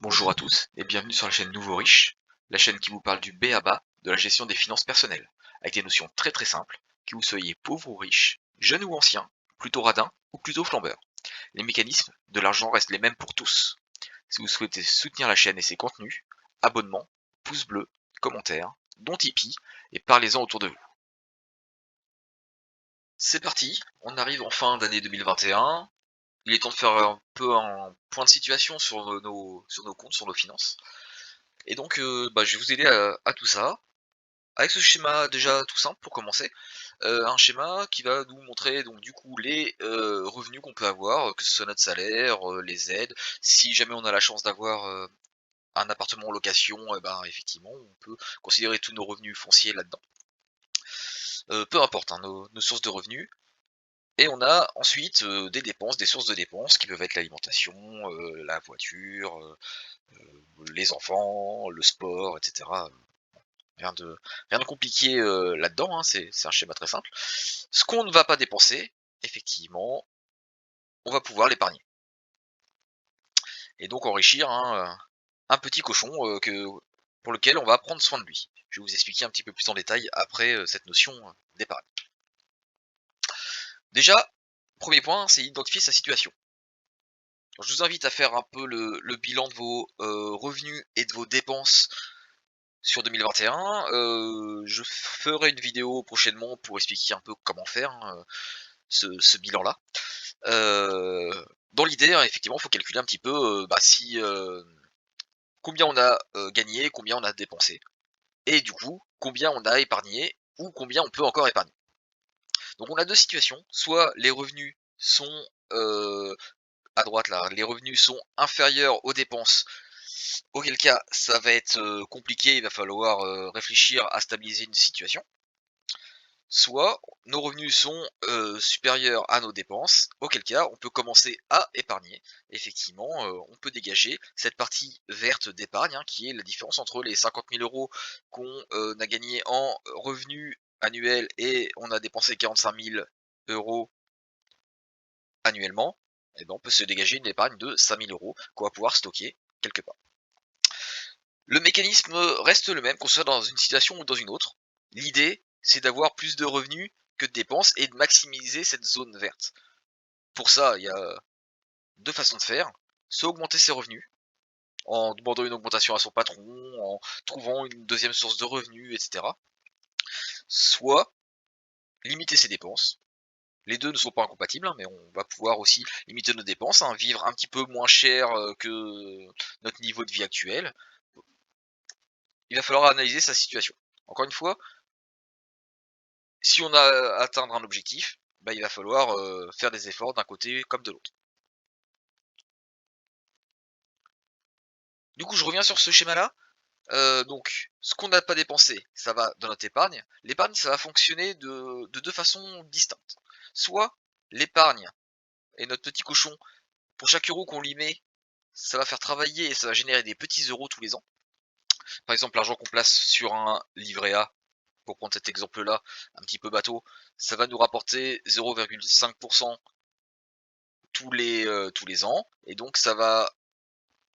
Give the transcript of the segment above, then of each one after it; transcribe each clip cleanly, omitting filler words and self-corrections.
Bonjour à tous et bienvenue sur la chaîne Nouveau Riche, la chaîne qui vous parle du b.a.-ba de la gestion des finances personnelles, avec des notions très simples, que vous soyez pauvre ou riche, jeune ou ancien, plutôt radin ou plutôt flambeur. Les mécanismes de l'argent restent les mêmes pour tous. Si vous souhaitez soutenir la chaîne et ses contenus, abonnement, pouce bleu, commentaire, don Tipeee et parlez-en autour de vous. C'est parti, on arrive en fin d'année 2021. Il est temps de faire un peu un point de situation sur nos comptes, sur nos finances. Et donc, je vais vous aider à tout ça, avec ce schéma déjà tout simple pour commencer. Un schéma qui va nous montrer donc du coup les, revenus qu'on peut avoir, que ce soit notre salaire, les aides. Si jamais on a la chance d'avoir, un appartement en location, et ben, effectivement, on peut considérer tous nos revenus fonciers là-dedans. Peu importe, hein, nos sources de revenus. Et on a ensuite, des dépenses, des sources de dépenses qui peuvent être l'alimentation, la voiture, les enfants, le sport et cetera. Rien de rien de compliqué, là-dedans, hein, c'est un schéma très simple. Ce qu'on ne va pas dépenser, effectivement, on va pouvoir l'épargner et donc enrichir un petit cochon, que pour lequel on va prendre soin de lui. Je vais vous expliquer un petit peu plus en détail après, cette notion, d'épargne. Déjà, premier point, c'est identifier sa situation. Je vous invite à faire un peu le bilan de vos, revenus et de vos dépenses sur 2021. Je ferai une vidéo prochainement pour expliquer un peu comment faire, hein, ce bilan-là. Dans l'idée, hein, effectivement, il faut calculer un petit peu, si, combien on a, gagné, combien on a dépensé et du coup, combien on a épargné ou combien on peut encore épargner. Donc on a 2 situations, soit les revenus sont, à droite là, les revenus sont inférieurs aux dépenses, auquel cas ça va être, compliqué, il va falloir, réfléchir à stabiliser une situation. Soit nos revenus sont, supérieurs à nos dépenses, auquel cas on peut commencer à épargner. Effectivement, on peut dégager cette partie verte d'épargne, hein, qui est la différence entre les 50 000 € qu'on, a gagnés en revenus annuels et on a dépensé 45 000 € annuellement. Et ben, on peut se dégager une épargne de 5 000 € qu'on va pouvoir stocker quelque part. Le mécanisme reste le même, qu'on soit dans une situation ou dans une autre. L'idée, c'est d'avoir plus de revenus que de dépenses et de maximiser cette zone verte. Pour ça, il y a 2 façons de faire, soit augmenter ses revenus, en demandant une augmentation à son patron, en trouvant une deuxième source de revenus, et cetera. Soit limiter ses dépenses. Les 2 ne sont pas incompatibles, hein, mais on va pouvoir aussi limiter nos dépenses, hein, vivre un petit peu moins cher, que notre niveau de vie actuel. Il va falloir analyser sa situation. Encore une fois, si on a atteindre un objectif, il va falloir, faire des efforts d'un côté comme de l'autre. Du coup, je reviens sur ce schéma-là. Donc, ce qu'on n'a pas dépensé, ça va dans notre épargne. L'épargne, ça va fonctionner de 2 façons distinctes. Soit l'épargne est notre petit cochon, pour chaque euro qu'on lui met, ça va faire travailler et ça va générer des petits euros tous les ans. Par exemple, l'argent qu'on place sur un livret A, pour prendre cet exemple-là, un petit peu bateau, ça va nous rapporter 0,5 tous les ans et donc ça va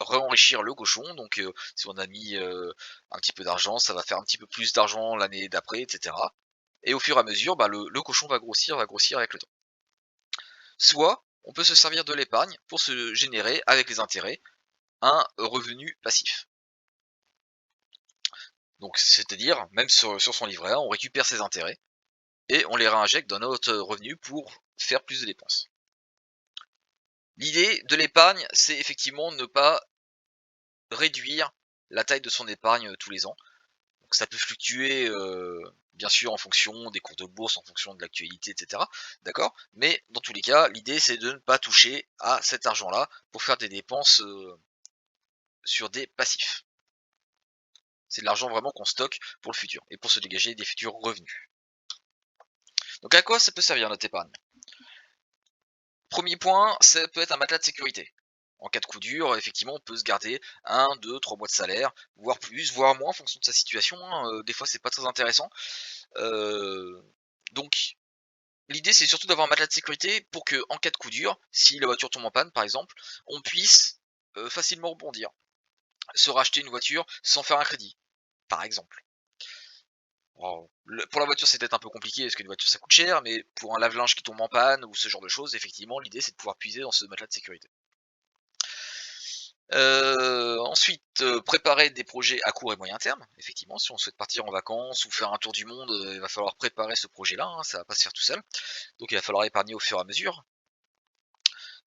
re-enrichir le cochon. Donc si on a mis, un petit peu d'argent, ça va faire un petit peu plus d'argent l'année d'après et cetera et au fur et à mesure, le cochon va grossir avec le temps. Soit on peut se servir de l'épargne pour se générer, avec les intérêts, un revenu passif. Donc c'est-à-dire, même sur son livret A, on récupère ses intérêts et on les réinjecte dans notre revenu pour faire plus de dépenses. L'idée de l'épargne, c'est effectivement ne pas réduire la taille de son épargne tous les ans. Donc ça peut fluctuer, bien sûr en fonction des cours de bourse, en fonction de l'actualité, et cetera. D'accord? Mais dans tous les cas, l'idée c'est de ne pas toucher à cet argent-là pour faire des dépenses, sur des passifs. C'est de l'argent vraiment qu'on stocke pour le futur et pour se dégager des futurs revenus. Donc à quoi ça peut servir notre épargne? Premier point, ça peut être un matelas de sécurité. En cas de coup dur, effectivement, on peut se garder 1, 2, 3 mois de salaire, voire plus, voire moins en fonction de sa situation, hein, des fois c'est pas très intéressant. Heu, donc l'idée c'est surtout d'avoir un matelas de sécurité pour que, en cas de coup dur, si la voiture tombe en panne par exemple, on puisse, facilement rebondir. se racheter une voiture sans faire un crédit, par exemple. Pour la voiture, c'est peut-être un peu compliqué parce qu'une voiture ça coûte cher, mais pour un lave-linge qui tombe en panne ou ce genre de choses, effectivement, l'idée c'est de pouvoir puiser dans ce matelas de sécurité. Ensuite, préparer des projets à court et moyen terme. Effectivement, si on souhaite partir en vacances ou faire un tour du monde, il va falloir préparer ce projet-là, hein, ça va pas se faire tout seul. Donc il va falloir épargner au fur et à mesure.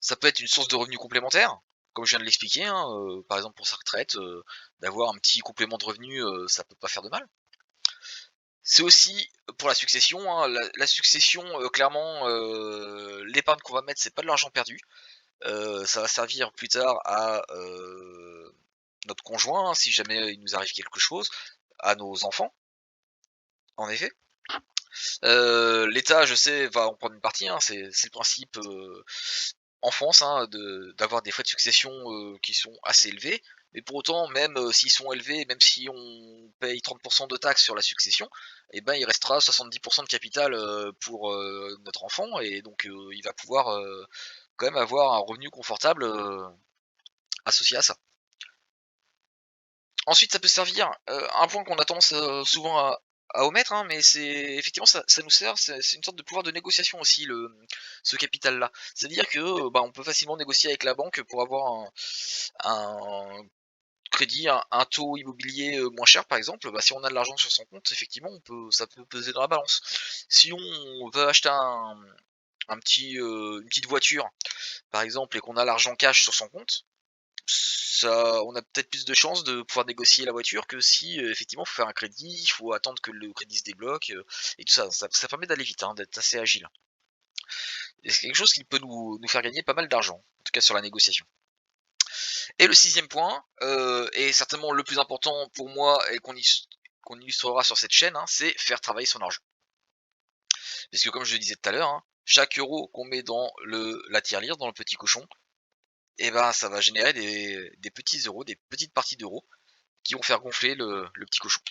Ça peut être une source de revenus complémentaire, comme je viens de l'expliquer, hein, par exemple pour sa retraite, d'avoir un petit complément de revenus, ça peut pas faire de mal. C'est aussi pour la succession, hein, la succession, clairement, l'épargne qu'on va mettre, c'est pas de l'argent perdu. Ça va servir plus tard à, notre conjoint, hein, si jamais il nous arrive quelque chose, à nos enfants, en effet. L'État, je sais, va en prendre une partie, hein, c'est le principe, en France, hein, d'avoir des frais de succession, qui sont assez élevés. Mais pour autant, même, s'ils sont élevés, même si on paye 30 de taxes sur la succession, et ben, il restera 70 de capital, pour, notre enfant et donc il va pouvoir, quand même avoir un revenu confortable, associé à ça. Ensuite, ça peut servir, un point qu'on a tendance, souvent à omettre, hein, mais c'est effectivement ça nous sert, c'est une sorte de pouvoir de négociation aussi ce capital-là. C'est-à-dire que, bah, on peut facilement négocier avec la banque pour avoir un crédit, un taux immobilier, moins cher par exemple. Bah, si on a de l'argent sur son compte, effectivement, ça peut peser dans la balance. Si on veut acheter une petite voiture, par exemple, et qu'on a l'argent cash sur son compte, ça on a peut-être plus de chances de pouvoir négocier la voiture que si, effectivement, il faut faire un crédit, il faut attendre que le crédit se débloque, et tout ça. Ça permet d'aller vite, hein, d'être assez agile. Et c'est quelque chose qui peut nous faire gagner pas mal d'argent, en tout cas sur la négociation. Et le sixième point, et certainement le plus important pour moi et qu'on illustrera sur cette chaîne, hein, c'est faire travailler son argent. Parce que comme je le disais tout à l'heure, hein, chaque euro qu'on met dans la tirelire, dans le petit cochon, et ben ça va générer des petits euros, des petites parties d'euros qui vont faire gonfler le petit cochon.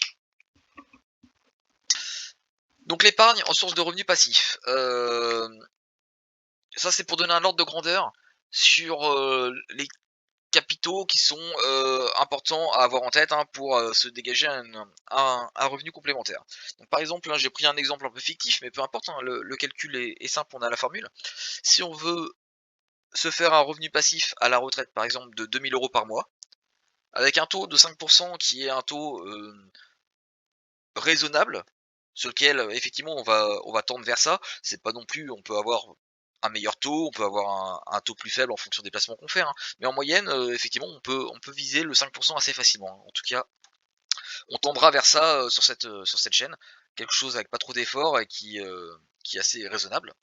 Donc l'épargne en source de revenus passifs. Ça c'est pour donner un ordre de grandeur sur les capitaux qui sont importants à avoir en tête, hein, pour se dégager un revenu complémentaire. Donc par exemple, hein, j'ai pris un exemple un peu fictif, mais peu importe, hein, le calcul est simple, on a la formule. Si on veut se faire un revenu passif à la retraite, par exemple de 2 000 € par mois, avec un taux de 5% qui est un taux raisonnable, sur lequel effectivement on va tendre vers ça. C'est pas non plus, on peut avoir un meilleur taux, on peut avoir un taux plus faible en fonction des placements qu'on fait, hein. Mais en moyenne, effectivement on peut viser le 5% assez facilement, hein. En tout cas, on tendra vers ça, sur cette chaîne. Quelque chose avec pas trop d'efforts et qui est assez raisonnable.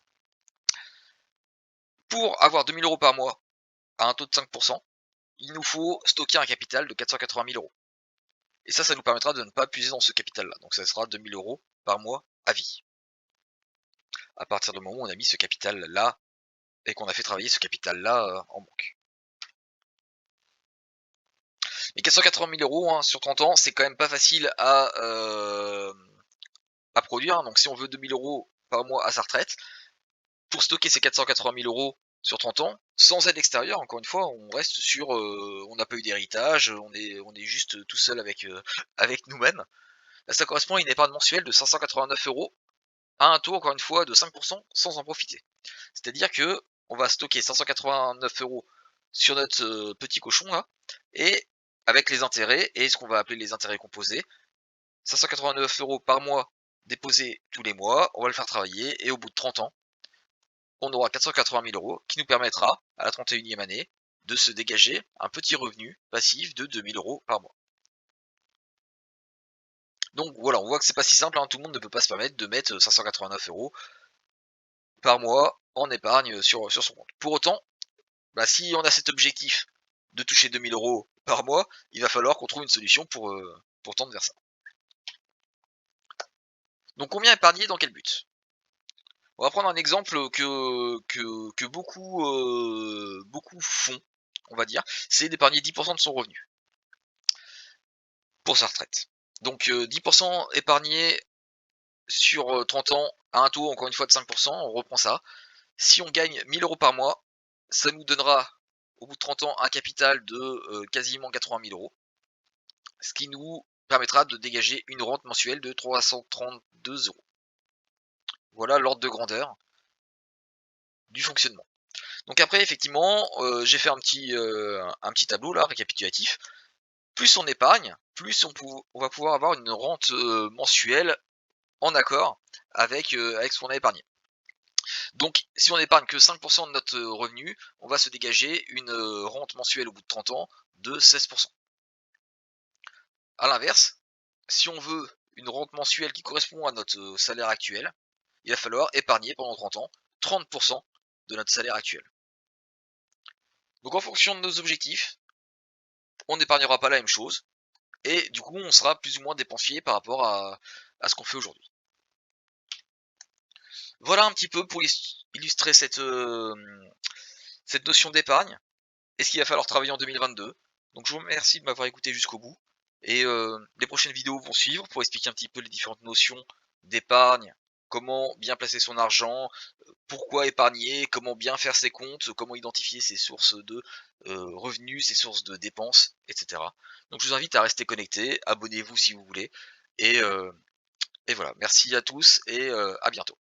Pour avoir 2 000 € par mois à un taux de 5%, il nous faut stocker un capital de 480 000 €. Et ça nous permettra de ne pas puiser dans ce capital-là. Donc ça sera 2 000 € par mois à vie. À partir du moment où on a mis ce capital-là et qu'on a fait travailler ce capital-là, en banque. Mais 480 000 € hein, sur 30 ans, c'est quand même pas facile à produire. Donc si on veut 2 000 € par mois à sa retraite, pour stocker ces 480 000 € sur 30 ans, sans aide extérieure, encore une fois, on reste sur, on n'a pas eu d'héritage, on est juste tout seul avec nous-mêmes. Là, ça correspond à une épargne mensuelle de 589 € à un taux, encore une fois, de 5% sans en profiter. C'est-à-dire que on va stocker 589 € sur notre petit cochon là, et avec les intérêts et ce qu'on va appeler les intérêts composés, 589 € par mois déposés tous les mois, on va le faire travailler et au bout de 30 ans, on aura 480 000 € qui nous permettra, à la 31e année, de se dégager un petit revenu passif de 2 000 € par mois. Donc voilà, on voit que c'est pas si simple, hein, tout le monde ne peut pas se permettre de mettre 589 € par mois en épargne sur son compte. Pour autant, bah, si on a cet objectif de toucher 2 000 € par mois, il va falloir qu'on trouve une solution pour tendre vers ça. Donc combien épargner, dans quel but? On va prendre un exemple que beaucoup font, on va dire, c'est d'épargner 10 de son revenu pour sa retraite. Donc 10 épargnés sur 30 ans à un taux, encore une fois, de 5 on reprend ça. Si on gagne 1 000 € par mois, ça nous donnera, au bout de 30 ans, un capital de quasiment 80 000 €. ce qui nous permettra de dégager une rente mensuelle de 332 €. Voilà l'ordre de grandeur du fonctionnement. Donc après effectivement, j'ai fait un petit tableau là récapitulatif. Plus on épargne, plus on va pouvoir avoir une rente, mensuelle en accord avec ce qu'on a épargné. Donc si on épargne que 5 de notre revenu, on va se dégager une, rente mensuelle au bout de 30 ans de 16. À l'inverse, si on veut une rente mensuelle qui correspond à notre, salaire actuel, il va falloir épargner pendant 30 ans 30 de notre salaire actuel. Donc en fonction de nos objectifs, on n'épargnera pas la même chose et du coup on sera plus ou moins dépensier par rapport à ce qu'on fait aujourd'hui. Voilà un petit peu pour illustrer cette notion d'épargne et ce qu'il va falloir travailler en 2022. Donc je vous remercie de m'avoir écouté jusqu'au bout et les prochaines vidéos vont suivre pour expliquer un petit peu les différentes notions d'épargne, comment bien placer son argent, pourquoi épargner, comment bien faire ses comptes, comment identifier ses sources de, revenus, ses sources de dépenses, et cetera. Donc je vous invite à rester connectés, abonnez-vous si vous voulez et voilà. Merci à tous et à bientôt.